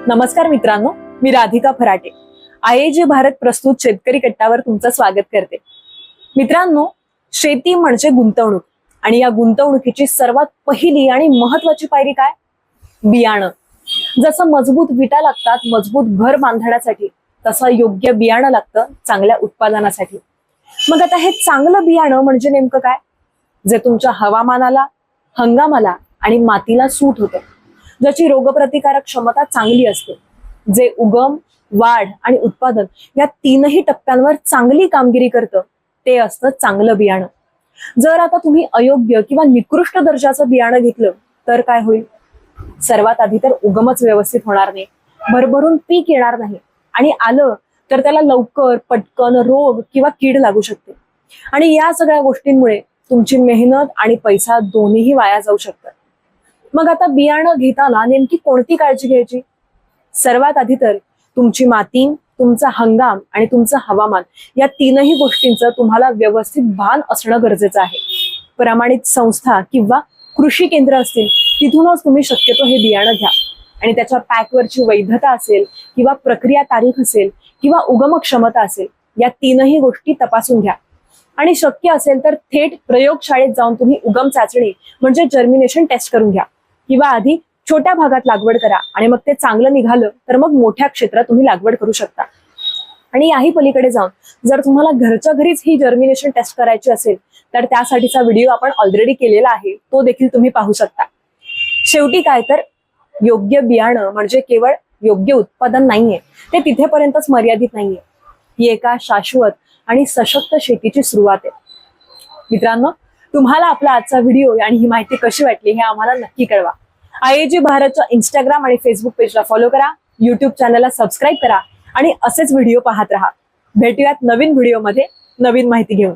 नमस्कार मित्रांनो, मी राधिका फराटे IAG भारत प्रस्तुत शेतकरी कट्टावर तुमचं स्वागत करते। मित्रांनो, शेती म्हणजे गुंतवणूक आणि या गुंतवणुकीची सर्वात पहिली आणि महत्त्वाची पायरी काय? बियाणं। जसं मजबूत विटा लागतात मजबूत घर बांधण्यासाठी, तसं योग्य बियाणं लागतं चांगल्या उत्पादनासाठी। मग आता हे चांगलं बियाणं म्हणजे नेमकं काय? जे तुमच्या हवामानाला, हंगामाला आणि मातीला सूट होतं, ज्याची रोगप्रतिकारक क्षमता चांगली असते, जे उगम, वाढ आणि उत्पादन या तीनही टप्प्यांवर चांगली कामगिरी करतं, ते असतं चांगलं बियाणं। जर आता तुम्ही अयोग्य किंवा निकृष्ट दर्जाचं बियाणं घेतलं तर काय होईल? सर्वात आधी तर उगमच व्यवस्थित होणार नाही, भरभरून पीक येणार नाही आणि आलं तर त्याला लवकर पटकन रोग किंवा कीड लागू शकते आणि या सगळ्या गोष्टींमुळे तुमची मेहनत आणि पैसा दोन्हीही वाया जाऊ शकतात। मग आता बियाणं घेताना नेमकी कोणती काळजी घ्यायची? सर्वात आधी तर तुमची माती, तुमचा हंगाम आणि तुमचं हवामान या तीनही गोष्टींचं तुम्हाला व्यवस्थित भान असणं गरजेचं आहे। प्रमाणित संस्था किंवा कृषी केंद्र असतील तिथूनच तुम्ही शक्यतो हे बियाणं घ्या आणि त्याच्या पॅकवरची वैधता असेल किंवा प्रक्रिया तारीख असेल किंवा उगम क्षमता असेल, या तीनही गोष्टी तपासून घ्या आणि शक्य असेल तर थेट प्रयोगशाळेत जाऊन तुम्ही उगम चाचणी म्हणजे जर्मिनेशन टेस्ट करून घ्या किंवा आधी छोट्या भागात लागवड करा आणि मग ते चांगलं निघालं तर मग मोठ्या क्षेत्रात तुम्ही लागवड करू शकता। आणि याही पलीकडे जाऊन जर तुम्हाला घरच्या घरीच ही जर्मिनेशन टेस्ट करायची असेल तर त्यासाठीचा व्हिडिओ आपण ऑलरेडी केलेला आहे, तो देखील तुम्ही पाहू शकता। शेवटी काय तर योग्य बियाणं म्हणजे केवळ योग्य उत्पादन नाहीये, ते तिथेपर्यंतच मर्यादित नाहीये, ही एका शाश्वत आणि सशक्त शेतीची सुरुवात आहे। मित्रांनो, तुम्हाला आपला आजचा व्हिडिओ आणि ही माहिती कशी वाटली हे आम्हाला नक्की कळवा। IAG भारतच्या इंस्टाग्राम आणि फेसबुक पेजला फॉलो करा, YouTube चॅनलला सबस्क्राईब करा आणि असेच व्हिडिओ पाहत राहा। भेटूयात नवीन व्हिडिओमध्ये नवीन माहिती घेऊन।